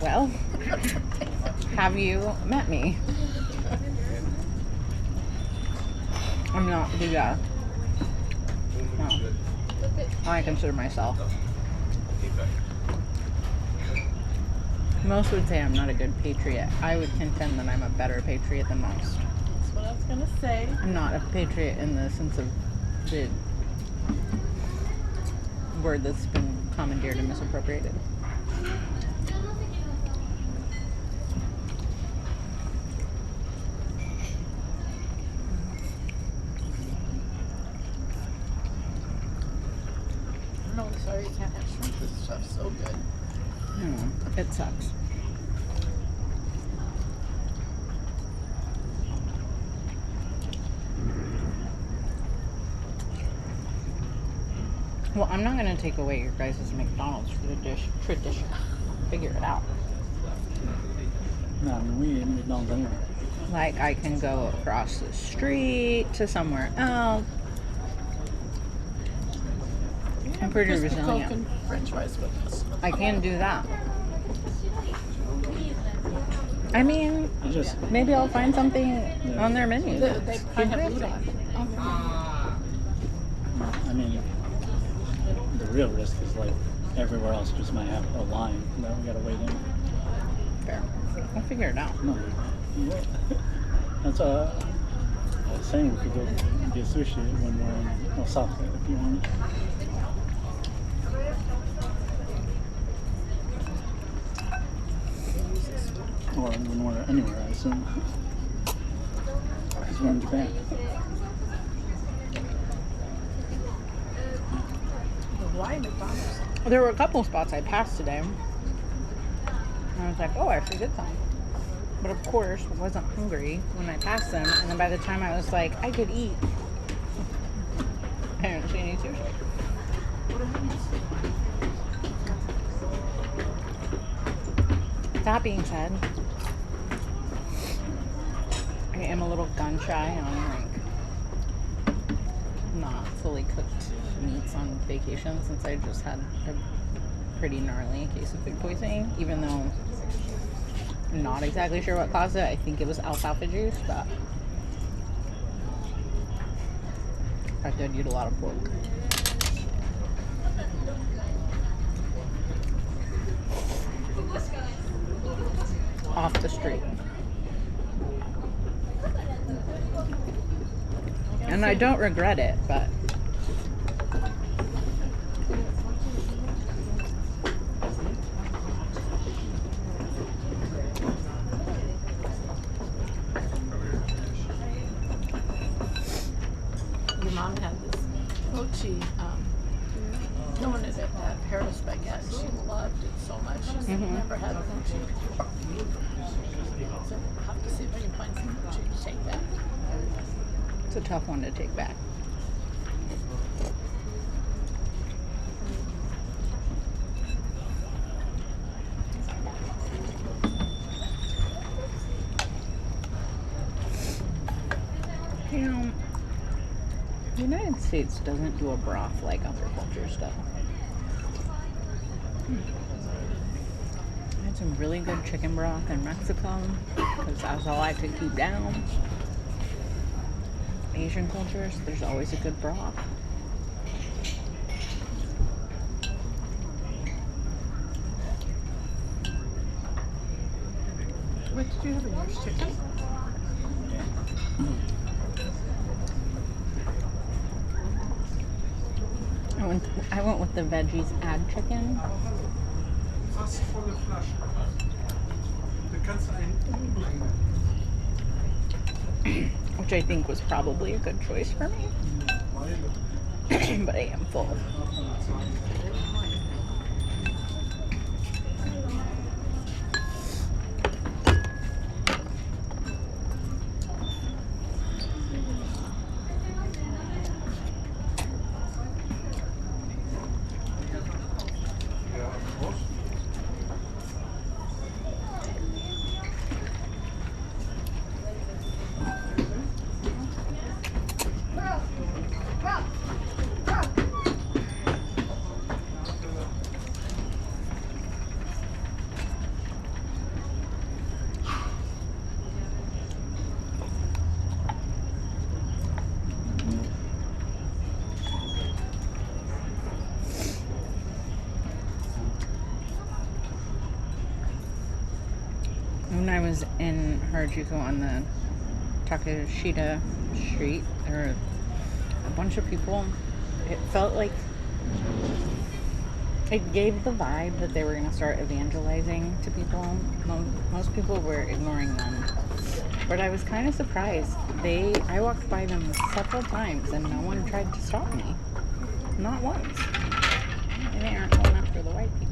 Well, have you met me? I'm not the, no. I consider myself. Most would say I'm not a good patriot. I would contend that I'm a better patriot than most. That's what I was gonna say. I'm not a patriot in the sense of the word that's been commandeered and misappropriated. I'm really sorry you can't have shrimp. This stuff's so good. It sucks. Well, I'm not going to take away your guys' McDonald's tradition. Figure it out. No, I mean, we eat McDonald's anyway. Like, I can go across the street to somewhere else. I'm pretty Crispy Coke resilient. and French fries with us. I can do that. I mean, maybe I'll find something on their menu. They probably have food on. I mean, the real risk is like everywhere else just might have a line that we gotta wait in. Fair. We'll figure it out. No. That's I was saying we could go get sushi when we're in Osaka if you want. Or when we're anywhere, I assume. Because we're in Japan. Why McDonald's? There were a couple spots I passed today. And I was like, oh, I should get some. But of course, I wasn't hungry when I passed them. And then by the time I was like, I could eat, I didn't see any sushi. That being said, I am a little gun shy on like not fully cooked meats on vacation since I just had a pretty gnarly case of food poisoning, even though I'm not exactly sure what caused it. I think it was alfalfa juice, but I did eat a lot of pork. Off the street. And I don't regret it, but Your mom had this mochi. No one is at that Paris baguette. She loved it so much. She's never had mochi. So I'll have to see if I can find some mochi to take back. it's a tough one to take back. You know, the United States doesn't do a broth like other cultures do. I had some really good chicken broth in Mexico because that's all I could keep down. Asian cultures, there's always a good broth. What did you have in yours? Chicken? I went with the veggies add chicken. Which I think was probably a good choice for me. But I am full. When I was in Harajuku on the Takashita Street, there were a bunch of people. It felt like it gave the vibe that they were going to start evangelizing to people. Most people were ignoring them. But I was kind of surprised. I walked by them several times and no one tried to stop me. Not once. They aren't going after the white people.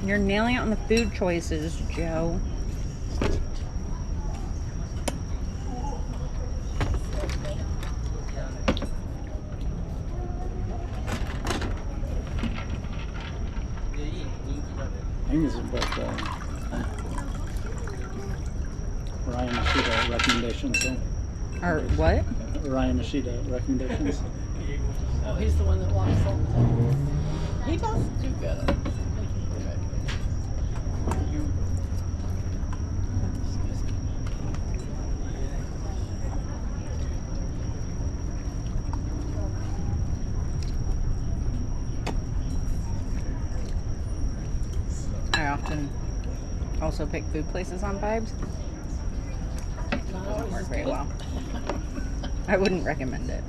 You're nailing it on the food choices, Joe. I think this is about Ryan Ashida recommendations. So. Or what? Ryan Ashida recommendations. Oh, he's the one that walks all the time. He does do good. Excuse me. I often also pick food places on Vibes. Doesn't work very well. I wouldn't recommend it.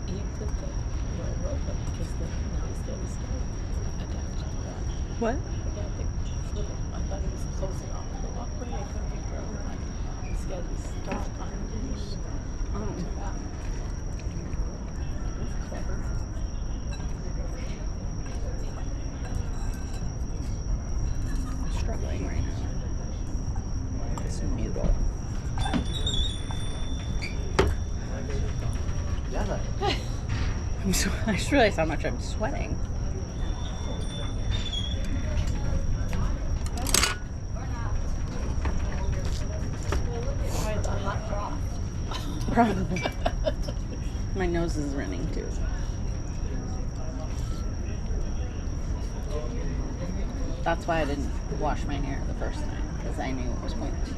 He put the rope up because now he's got his attached to that. What? Yeah, I thought he was closing off the walkway. I couldn't be sure. He's got his stock on the back. That's clever. I'm struggling right now. This noodle. I just realized how much I'm sweating. Try the hot broth. Probably. My nose is running too. That's why I didn't wash my hair the first time, because I knew it was pointless.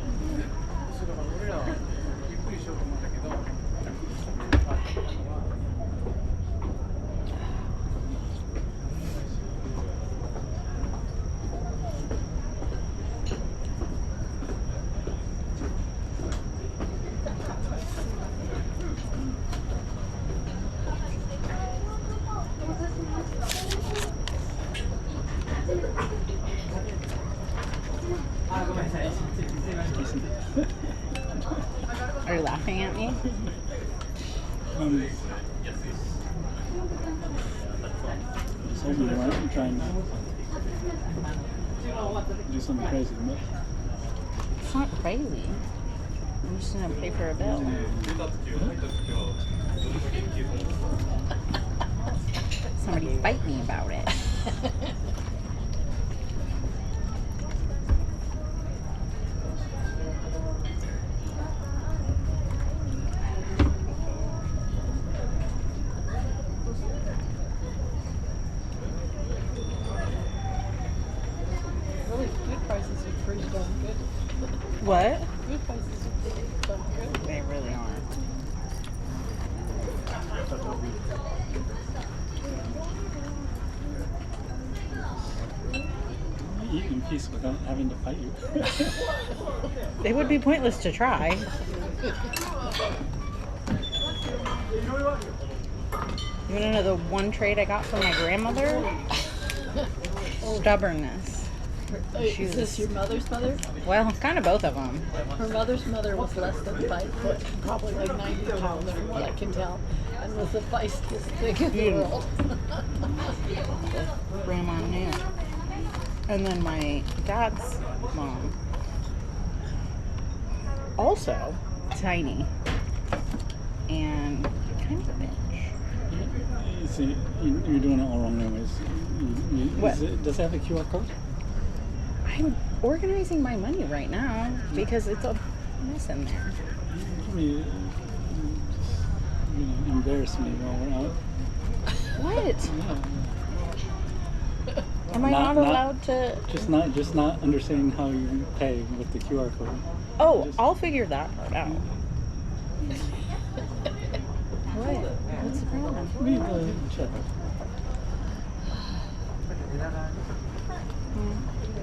Are you laughing at me? Just hoping you weren't trying to do something crazy. But It's not crazy. I'm just gonna pay for a bill. Somebody fight me about it. Really, food prices are pretty darn good. What? Food prices are pretty darn good. They really are. eat in peace without having to fight you. It would be pointless to try. You want to know the one trait I got from my grandmother? Stubbornness. Is this your mother's mother? Well, kind of both of them. Her mother's mother was less than 5 foot, probably like 90 pounds from what I can tell, and was the feistiest thing in the world. Grandma knew. And then my dad's mom, also tiny and kind of a bitch. See, you're doing it all wrong anyways. What? Does it have a QR code? I'm organizing my money right now because it's a mess in there. You embarrass me while we're out. What? Yeah. Am I not allowed to? Just not understanding how you pay with the QR code. Oh, I'll figure that part out. What? What's the problem? Read the check.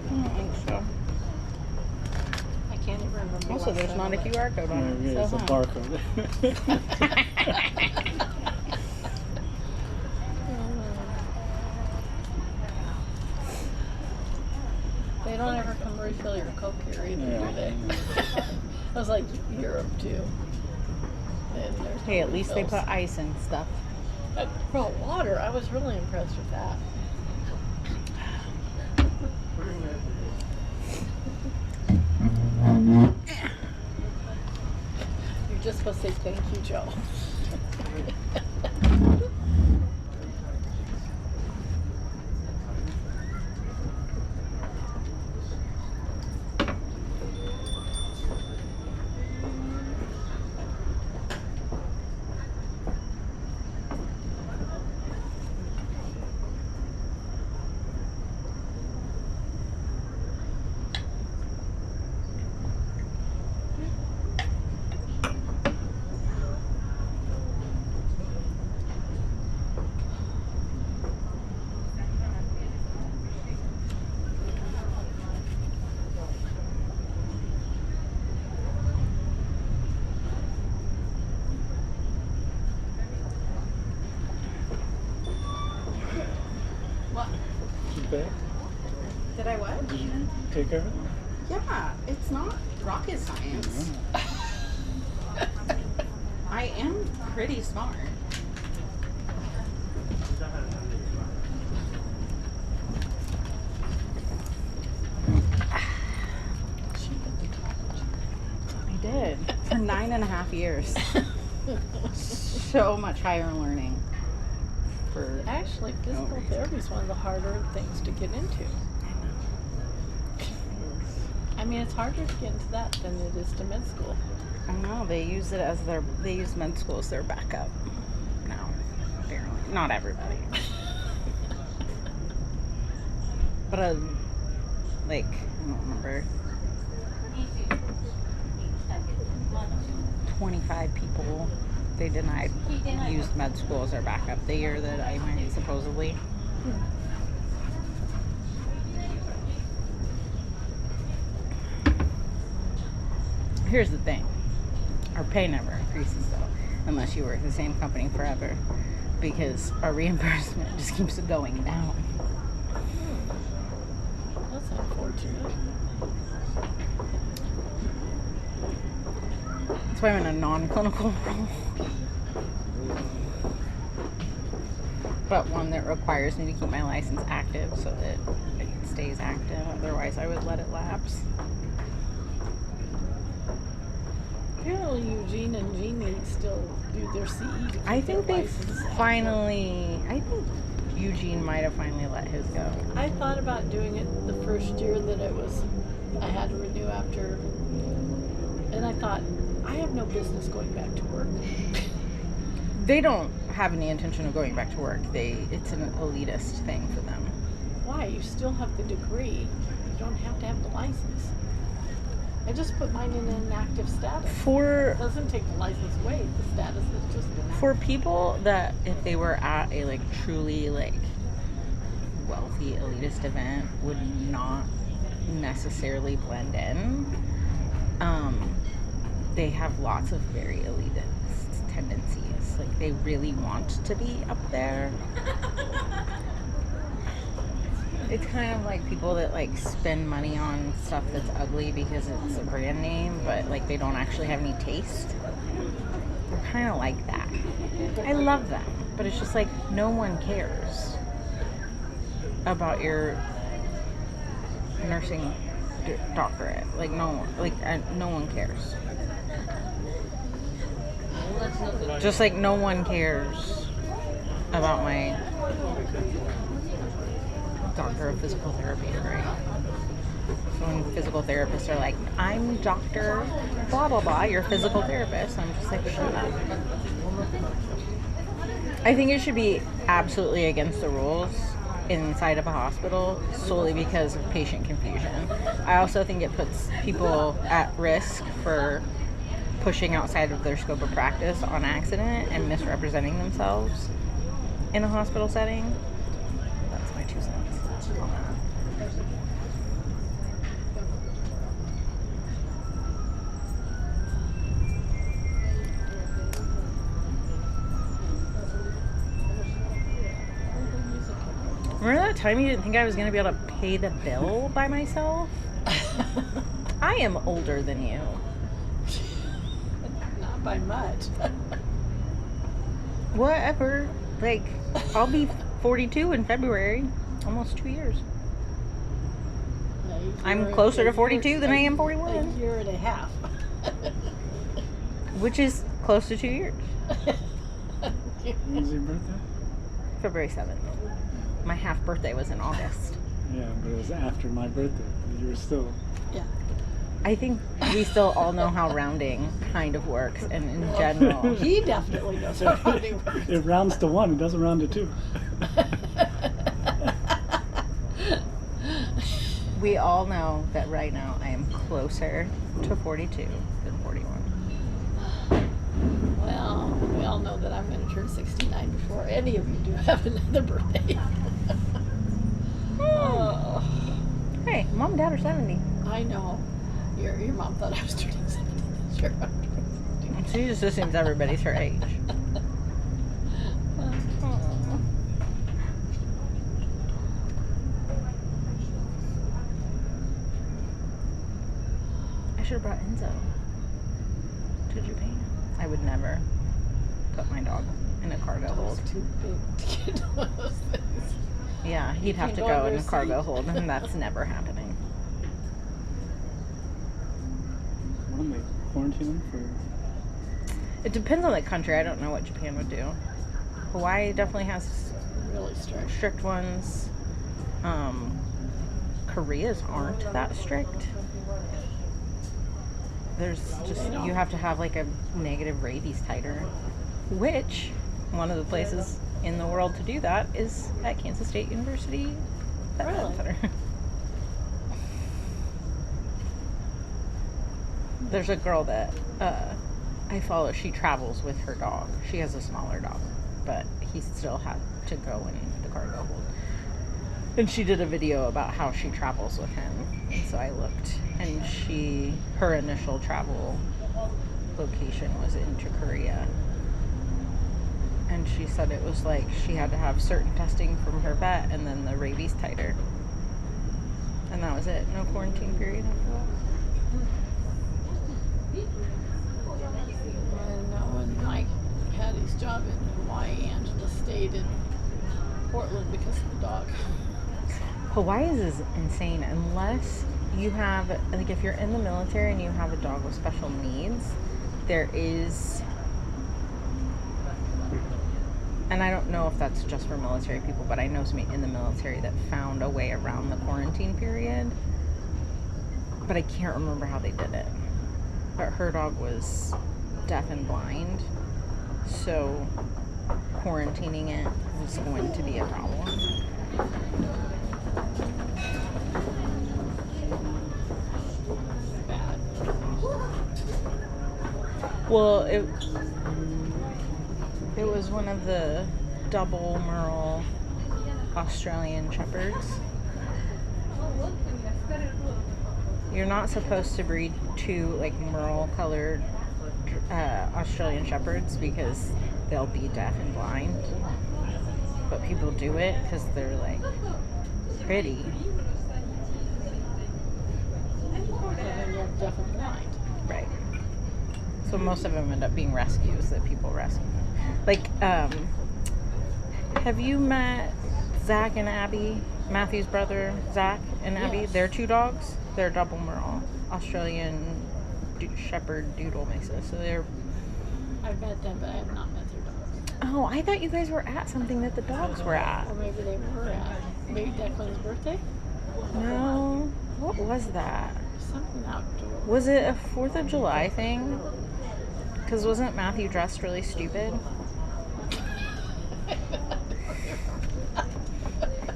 I don't think so. I can't even remember. Also, last there's time not a I looked. QR code on it. It's So, a barcode. They don't ever come refill your Coke here either, Yeah. do they? I was like, Europe too. And there's hey, no at least they refills. put ice and stuff. Well, water, I was really impressed with that. You're just supposed to say thank you, Joe. Did I what? Did you take care of it? Yeah, it's not rocket science. I am pretty smart. I did for 9.5 years. So much higher learning. For Actually, physical therapy is one of the harder things to get into. I mean, it's harder to get into that than it is to med school. I know they use it as they use med school as their backup now. Apparently, not everybody, but like I don't remember. 25 people they denied used med school as their backup the year that I went, supposedly. Here's the thing. Our pay never increases though, unless you work at the same company forever, because our reimbursement just keeps going down. That's unfortunate. That's why I'm in a non-clinical role. But one that requires me to keep my license active so that it stays active. Otherwise, I would let it lapse. Apparently, Eugene and Jeannie still do their CE. to keep I think their they license active. I think Eugene might have finally let his go. I thought about doing it the first year that I had to renew after, and I thought, I have no business going back to work. They don't have any intention of going back to work. It's an elitist thing for them. Why? You still have the degree. You don't have to have the license. I just put mine in inactive status. It doesn't take the license away. The status is just inactive. For people that if they were at a like truly like wealthy elitist event would not necessarily blend in. They have lots of very elitist tendencies. Like, they really want to be up there. It's kind of like people that like spend money on stuff that's ugly because it's a brand name, but like they don't actually have any taste. They're kind of like that. I love them, but it's just like no one cares about your nursing doctorate. Like no one cares. Just like no one cares about my doctor of physical therapy degree. So when physical therapists are like, I'm Dr. blah blah blah, you're a physical therapist, I'm just like, shut up. I think it should be absolutely against the rules inside of a hospital solely because of patient confusion. I also think it puts people at risk for pushing outside of their scope of practice on accident and misrepresenting themselves in a hospital setting. That's my 2 cents on that. Remember that time you didn't think I was going to be able to pay the bill by myself? I am older than you. Not by much. Whatever. Like, I'll be 42 in February. Almost 2 years. I'm closer to 42 than I am 41. A year and a half. Which is close to 2 years. When was your birthday? February 7th. My half birthday was in August. Yeah, but it was after my birthday. You were still... Yeah. I think we still all know how rounding kind of works, and in general... He definitely knows how rounding works. It rounds to 1, it doesn't round to 2. We all know that right now I am closer to 42 than 41. Well, we all know that I'm going to turn 69 before any of you do have another birthday. Oh. Hey, mom and dad are 70. I know. Your mom thought I was turning 70 this year. She just assumes everybody's her age. I should have brought Enzo to Japan. I would never put my dog in a cargo hold. It's too big to get one of those things. Yeah, he'd have to go in a cargo hold, and that's never happening. What am I quarantining for? It depends on the country. I don't know what Japan would do. Hawaii definitely has Really strict ones. Korea's aren't that strict. There's just, you have to have like a negative rabies titer, which one of the places in the world to do that is at Kansas State University. Really? Center. There's a girl that I follow. She travels with her dog. She has a smaller dog, but he still had to go in the cargo hold. And she did a video about how she travels with him. And so I looked, and her initial travel location was into Korea. And she said it was like she had to have certain testing from her vet and then the rabies titer. And that was it. No quarantine period after that. I know when Mike had his job in Hawaii, Angela stayed in Portland because of the dog. Hawaii is insane unless you have, like, if you're in the military and you have a dog with special needs, there is, and I don't know if that's just for military people, but I know somebody in the military that found a way around the quarantine period, but I can't remember how they did it. But her dog was deaf and blind, so quarantining it was going to be a problem. Bad. Well, it was one of the double Merle Australian Shepherds. You're not supposed to breed two like merle colored Australian Shepherds because they'll be deaf and blind. But people do it because they're like pretty. And then you're deaf and blind. Right. So most of them end up being rescues that people rescue. Like, have you met Zach and Abby? Matthew's brother, Zach and Abby? Yes. They're two dogs. They're double merle. Australian Shepherd Doodle mixes. So they're... I've met them, but I have not met their dogs. Oh, I thought you guys were at something that the dogs were at. Or maybe they were at. Maybe Declan's birthday? No. What was that? Something outdoor. Was it a 4th of July thing? Because wasn't Matthew dressed really stupid?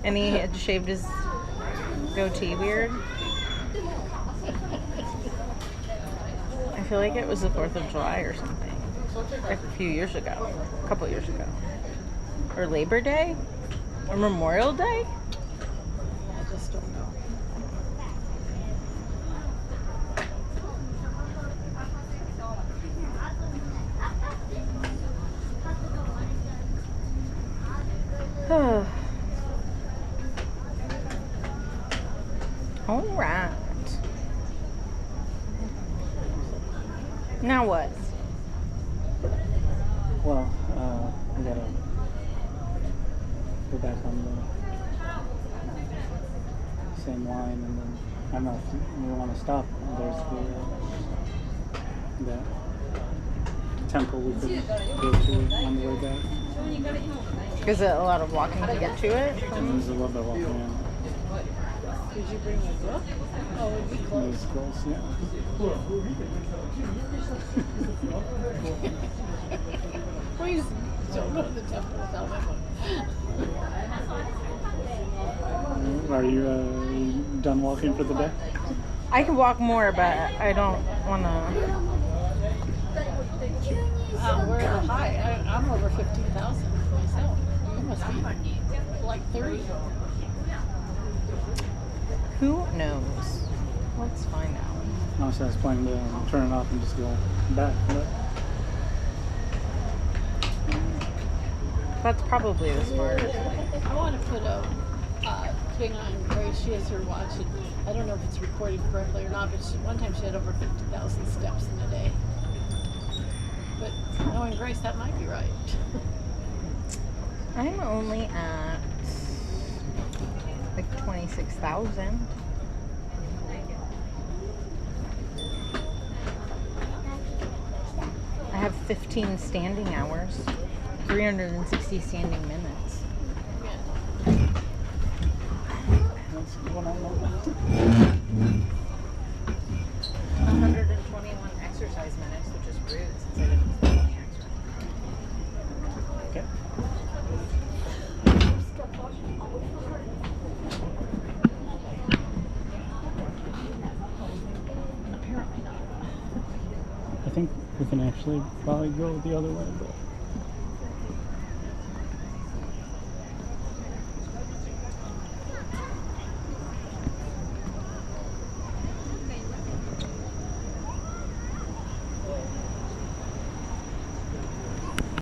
And he had shaved his goatee weird. I feel like it was the 4th of July or something. Like a few years ago. A couple years ago. Or Labor Day? Or Memorial Day? I just don't know. All right. Now what? Well, we gotta go back on the same line, and then I don't know if we want to stop. There's the temple we could go to on the way back. Is it a lot of walking to get to it? And there's a little bit of walking in. Did you bring a book? Oh, it'd be close. It's close, yeah. Please don't go to the temple without my book. Are you done walking for the day? I could walk more, but I don't want to. We're at a high. I'm over 15,000 myself. You must be like 30. Who knows? Let's find out. Honestly, I was planning to turn it off and just go back. But That's probably the smartest way. I want to put a thing on Grace. She has her watch, and I don't know if it's recorded correctly or not, but one time she had over 50,000 steps in a day. But knowing Grace, that might be right. I'm only at like 26,000. I have 15 standing hours, 360 standing minutes. that's what I know. 121 exercise minutes, which is rude since I didn't do any exercise. Okay. Apparently not. I think we can actually probably go the other way, but